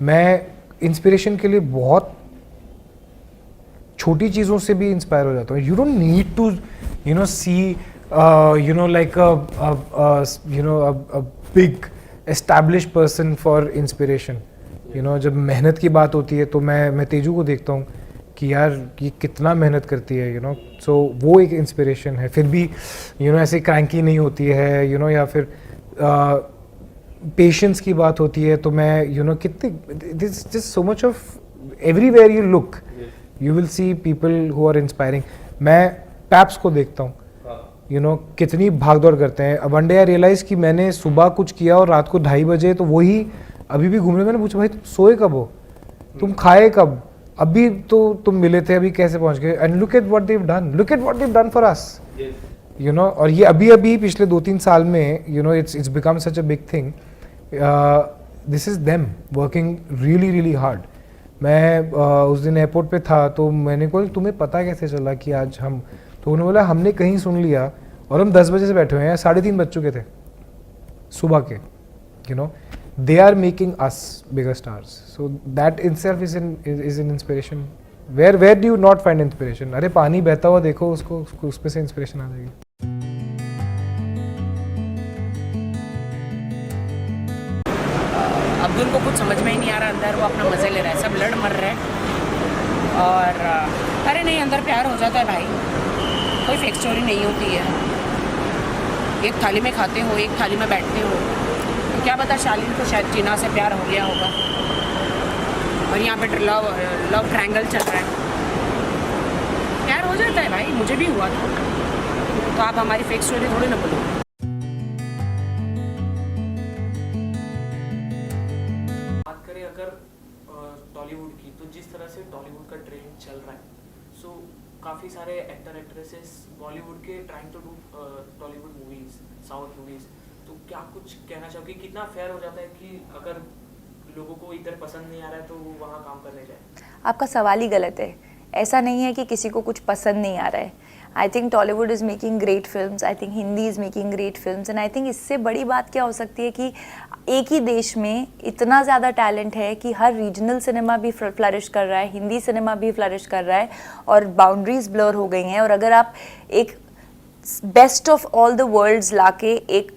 मैं इंस्पिरेशन के लिए बहुत छोटी चीज़ों से भी इंस्पायर हो जाता हूँ. You don't need to see like a big established person for inspiration. जब मेहनत की बात होती है तो मैं तेजू को देखता हूँ कि यार ये कितना मेहनत करती है. सो वो एक इंस्पिरेशन है. फिर भी ऐसे क्रैंकी नहीं होती है या फिर पेशेंस की बात होती है तो मैं कितने this just so much of everywhere you look you will see people who are inspiring. मैं पैप्स को देखता हूँ कितनी भाग दौड़ करते हैं. वन डे आई रियलाइज कि मैंने सुबह कुछ किया और रात को 2:30 बजे तो वही अभी भी घूम रहे. मैंने पूछा भाई तुम सोए कब हो, तुम खाए कब, अभी तो तुम मिले थे, अभी कैसे पहुंच गए. And look at what they have done, look at what they have done for us. और ये अभी पिछले 2-3 साल में it's become such a big thing. This is them working really really hard. मैं उस दिन एयरपोर्ट पे था तो मैंने कहा तुम्हें पता कैसे चला कि आज हम, तो उन्होंने बोला हमने कहीं सुन लिया और हम 10 बजे से बैठे हुए हैं, 3:30 बज चुके थे सुबह के. they are making us bigger stars, so that itself is an inspiration. where do you not find inspiration? अरे पानी बहता हुआ देखो उसको उसमें से इंस्पिरेशन आ जाएगी. अब्दुल को कुछ समझ में ही नहीं आ रहा, अंदर वो अपना मजे ले रहा है, सब लड़ मर रहे हैं. और अरे नहीं, अंदर प्यार हो जाता है भाई, कोई फेक स्टोरी नहीं होती है. एक थाली में खाते हो, एक थाली में बैठते हो, तो क्या पता शालीन को शायद जीना से प्यार हो गया होगा और यहाँ पे लव ट्रायंगल चल रहा है. प्यार हो जाता है भाई, मुझे भी हुआ था. तो आप हमारी फेक स्टोरी थोड़ी ना बोलो. बात करें अगर टॉलीवुड की, तो जिस तरह से टॉलीवुड का ट्रेंड चल रहा है, सो काफ़ी सारे एक्टर एक्ट्रेसेस बॉलीवुड के trying to do Tollywood movies, south movies. तो क्या कुछ कहना चाहोगे, कितना फेयर हो जाता है कि अगर लोगों को इधर पसंद नहीं आ रहा है तो वो वहाँ काम करने जाए? आपका सवाल ही गलत है. ऐसा नहीं है कि किसी को कुछ पसंद नहीं आ रहा है. I think Tollywood is making great films, I think Hindi is making great films, and I think इससे बड़ी बात क्या हो सकती है कि एक ही देश में इतना ज़्यादा टैलेंट है कि हर रीजनल सिनेमा भी फ्लरिश कर रहा है, हिंदी सिनेमा भी फ्लरिश कर रहा है और बाउंड्रीज ब्लर हो गई हैं. और अगर आप एक best of all the worlds लाके एक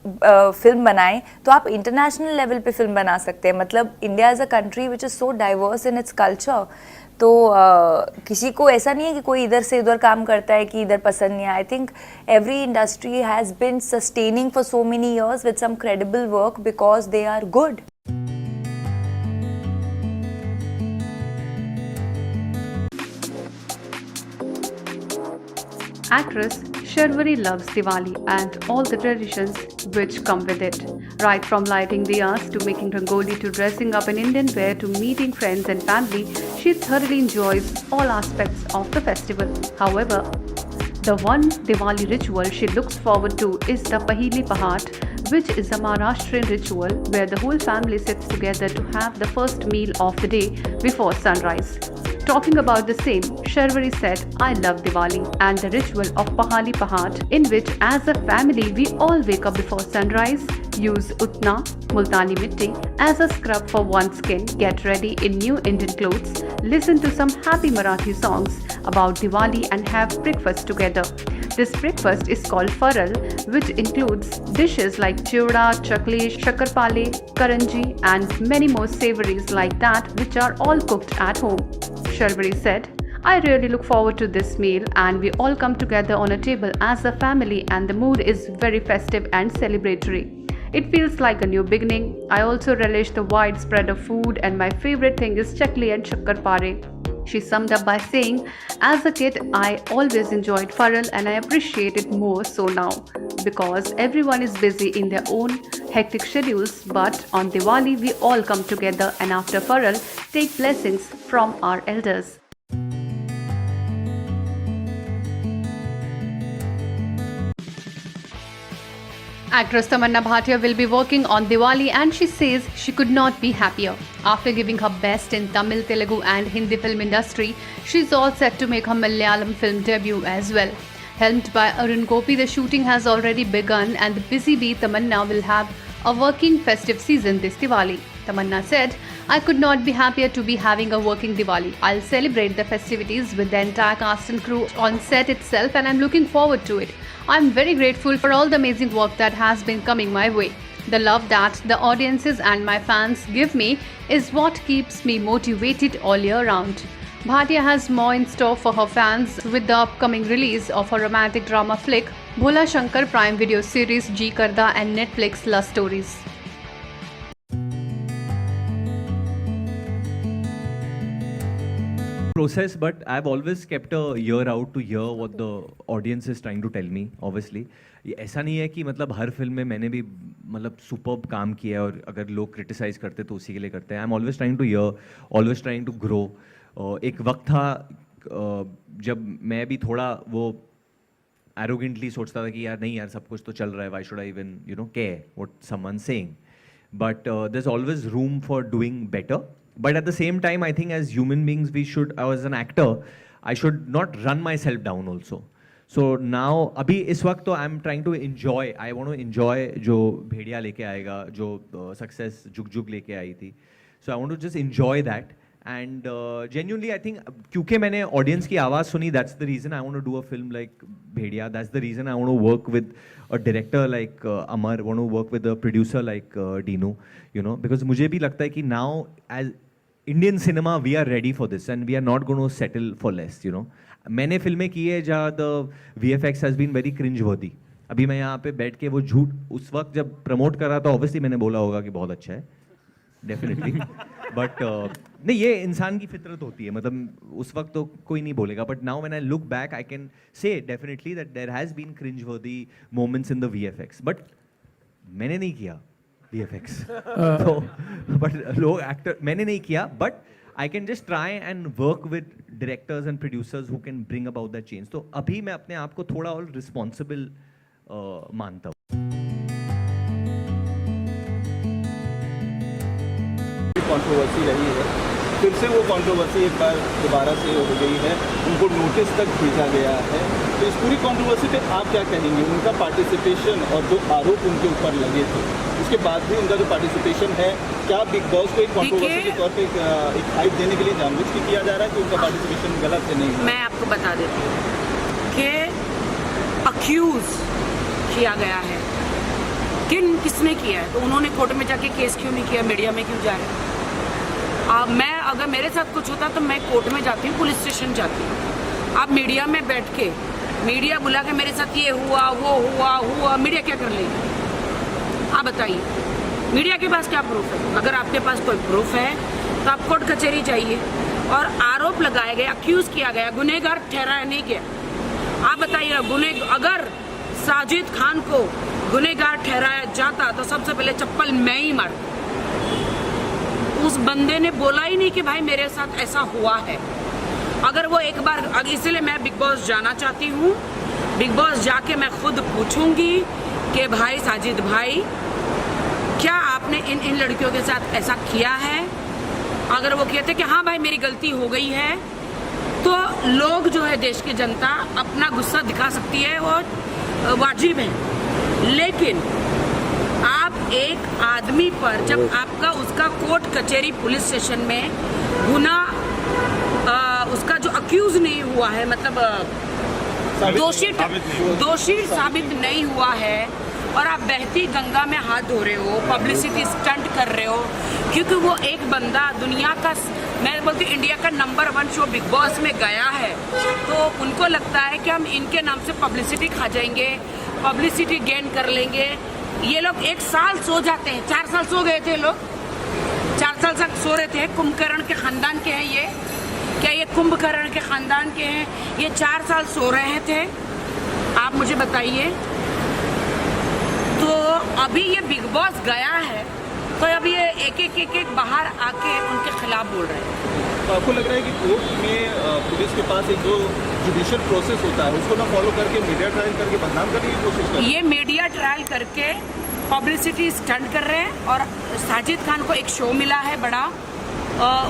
फिल्म बनाएं तो आप इंटरनेशनल लेवल पे फिल्म बना सकते हैं. मतलब India is a country which is so diverse in its culture. तो किसी को ऐसा नहीं है कि कोई इधर से उधर काम करता है कि इधर पसंद नहीं है. I think every industry has been sustaining for so many years with some credible work because they are good. Actress Sharvari loves Diwali and all the traditions which come with it. Right from lighting diyas to making rangoli to dressing up in Indian wear to meeting friends and family, she thoroughly enjoys all aspects of the festival. However, the one Diwali ritual she looks forward to is the Pahili Pahat, which is a Maharashtrian ritual where the whole family sits together to have the first meal of the day before sunrise. Talking about the same, Sharvari said, I love Diwali and the ritual of Pahali Pahat, in which as a family we all wake up before sunrise, use utna, multani mitti, as a scrub for one's skin, get ready in new Indian clothes, listen to some happy Marathi songs about Diwali and have breakfast together. This breakfast is called Faral, which includes dishes like chiwda, chakli, shakarpale, karanji and many more savories like that which are all cooked at home. Sharvari said, I really look forward to this meal and we all come together on a table as a family and the mood is very festive and celebratory. It feels like a new beginning. I also relish the wide spread of food and my favorite thing is chakli and shakkarpare. She summed up by saying, as a kid, I always enjoyed Faral and I appreciate it more so now because everyone is busy in their own hectic schedules. But on Diwali, we all come together and after Faral, take blessings from our elders. Actress Tamanna Bhatia will be working on Diwali and she says she could not be happier. After giving her best in Tamil, Telugu and Hindi film industry, she's all set to make her Malayalam film debut as well. Helmed by Arun Gopi, the shooting has already begun and the busy bee Tamanna will have a working festive season this Diwali. Tamanna said, "I could not be happier to be having a working Diwali. I'll celebrate the festivities with the entire cast and crew on set itself, and I'm looking forward to it. I'm very grateful for all the amazing work that has been coming my way. The love that the audiences and my fans give me is what keeps me motivated all year round." Bhatia has more in store for her fans with the upcoming release of her romantic drama flick Bhola Shankar, Prime Video series Ji Karda and Netflix Love Stories. Process, but I've always kept a ear out to hear what the audience is trying to tell me. Obviously, ये ऐसा नहीं है कि मतलब हर film में मैंने भी मतलब सुपर्ब काम किया है और अगर लोग क्रिटिसाइज करते तो उसी के लिए करते हैं. I am always trying to hear, always trying to grow. एक वक्त था जब मैं भी थोड़ा वो एरोगेंटली सोचता था कि यार नहीं यार सब कुछ तो चल रहा है, why should I even care what someone saying. But there's always room for doing better. But at the same time, I think as human beings, we should, as an actor, I should not run myself down also. So now, अभी इस वक्त तो I'm trying to enjoy. I want to enjoy जो भेड़िया लेके आएगा, जो success जुग जुग लेके आई थी. So I want to just enjoy that. And genuinely, I think क्योंकि मैंने audience की आवाज़ सुनी, that's the reason I want to do a film like Bhediya. That's the reason I want to work with a director like Amar, want to work with a producer like Dinu, because मुझे भी लगता है कि now as Indian cinema we are ready for this and we are not going to settle for less, मैंने फिल्में की है जहाँ the VFX has been very cringe worthy. अभी मैं यहाँ पे बैठ के वो झूठ उस वक्त जब प्रमोट कर रहा था obviously मैंने बोला होगा कि बहुत अच्छा है, डेफिनेटली. बट नहीं, ये इंसान की फितरत होती है, मतलब उस वक्त तो कोई नहीं बोलेगा. But now when I look back I can say definitely that there has been cringeworthy moments in the VFX. But मैंने नहीं किया VFX. तो बट लोग एक्टर मैंने नहीं किया, but I can just try and work with directors and producers who can bring about that change. तो अभी मैं अपने आप को थोड़ा और रिस्पॉन्सिबल मानता हूँ. कंट्रोवर्सी रही है, फिर से वो कंट्रोवर्सी एक बार दोबारा से हो गई है, उनको नोटिस तक भेजा गया है. तो इस पूरी कंट्रोवर्सी पे आप क्या कहेंगे? उनका पार्टिसिपेशन और जो आरोप उनके ऊपर लगे थे उसके बाद भी उनका जो पार्टिसिपेशन है, क्या बिग बॉस को एक कंट्रोवर्सी के तौर पे एक हाइप देने के लिए जानबूझ के किया जा रहा है कि उनका पार्टिसिपेशन गलत है? नहीं, मैं आपको बता देती हूँ कि अक्यूज किया गया है. किसने किया है? तो उन्होंने कोर्ट में जाके केस क्यों नहीं किया? मीडिया में क्यों जा रहे हैं? मैं अगर मेरे साथ कुछ होता तो मैं कोर्ट में जाती हूँ, पुलिस स्टेशन जाती हूँ. आप मीडिया में बैठ के मीडिया बुला के मेरे साथ ये हुआ वो हुआ, मीडिया क्या कर लेगी? आप बताइए, मीडिया के पास क्या प्रूफ है? अगर आपके पास कोई प्रूफ है तो आप कोर्ट कचहरी जाइए. और आरोप लगाए गए, अक्यूज किया गया, गुनहगार ठहराया नहीं गया. आप बताइए, अगर साजिद खान को गुनहगार ठहराया जाता तो सबसे पहले चप्पल मैं ही मारती. उस बंदे ने बोला ही नहीं कि भाई मेरे साथ ऐसा हुआ है. अगर वो एक बार, इसलिए मैं बिग बॉस जाना चाहती हूँ. बिग बॉस जाके मैं खुद पूछूंगी कि भाई साजिद भाई, क्या आपने इन लड़कियों के साथ ऐसा किया है? अगर वो कहते कि हाँ भाई मेरी गलती हो गई है, तो लोग जो है, देश की जनता अपना गुस्सा दिखा सकती है और वाजिब है. लेकिन आप एक आदमी पर जब आपका उसका कोर्ट कचहरी पुलिस स्टेशन में उसका जो अक्यूज नहीं हुआ है, मतलब दोषी साबित नहीं हुआ है, और आप बहती गंगा में हाथ धो रहे हो, पब्लिसिटी स्टंट कर रहे हो, क्योंकि वो एक बंदा दुनिया का, मैं बोलती इंडिया का नंबर 1 शो बिग बॉस में गया है, तो उनको लगता है कि हम इनके नाम से पब्लिसिटी खा जाएंगे, पब्लिसिटी गेन कर लेंगे. ये लोग 1 साल सो जाते हैं, 4 साल सो गए थे लोग, 4 साल तक सो रहे थे. कुंभकर्ण के खानदान के हैं ये, क्या ये कुंभकर्ण के खानदान के हैं? ये 4 साल सो रहे थे. आप मुझे बताइए. तो अभी ये बिग बॉस गया है, तो अभी ये एक बाहर आके उनके खिलाफ बोल रहे हैं. तो आपको लग रहा है कि कोर्ट में पुलिस के पास एक जो जुडिशियल प्रोसेस होता है उसको ना फॉलो करके मीडिया ट्रायल करके बदनाम करने की कोशिश कर रहे हैं? ये मीडिया ट्रायल करके पब्लिसिटी स्टंट कर रहे हैं, और साजिद खान को एक शो मिला है बड़ा,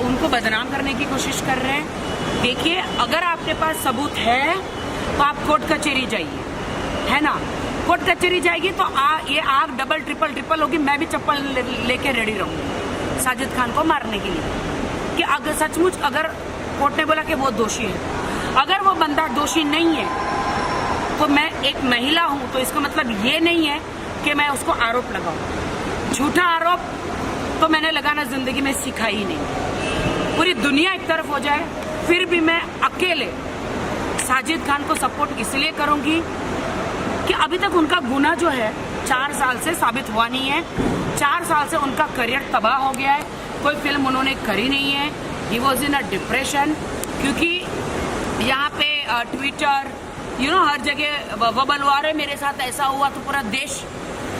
उनको बदनाम करने की कोशिश कर रहे हैं. देखिए, अगर आपके पास सबूत है तो आप कोर्ट कचहरी जाइए, है ना? कोर्ट कचहरी जाएगी तो ये आग डबल ट्रिपल होगी. मैं भी चप्पल लेके रेडी रहूँगी. साजिद खान को मारने के लिए कि अगर सचमुच अगर कोर्ट ने बोला कि वो दोषी है, अगर वो बंदा दोषी नहीं है तो मैं एक महिला हूं तो इसका मतलब ये नहीं है कि मैं उसको आरोप लगाऊं। झूठा आरोप तो मैंने लगाना जिंदगी में सीखा ही नहीं। पूरी दुनिया एक तरफ हो जाए फिर भी मैं अकेले साजिद खान को सपोर्ट इसलिए करूंगी कि अभी तक उनका गुना जो है 4 साल से साबित हुआ नहीं है। 4 साल से उनका करियर तबाह हो गया है, कोई फिल्म उन्होंने करी नहीं है। He was in a depression, क्योंकि यहाँ पे ट्विटर हर जगह बबलवा रहे मेरे साथ ऐसा हुआ तो पूरा देश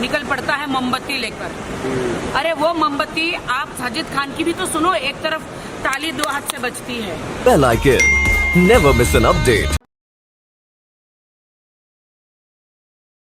निकल पड़ता है मोमबत्ती लेकर। अरे वो मोमबत्ती आप साजिद खान की भी तो सुनो, एक तरफ ताली 2 हाथ से बजती है। Bell icon. Never miss an update.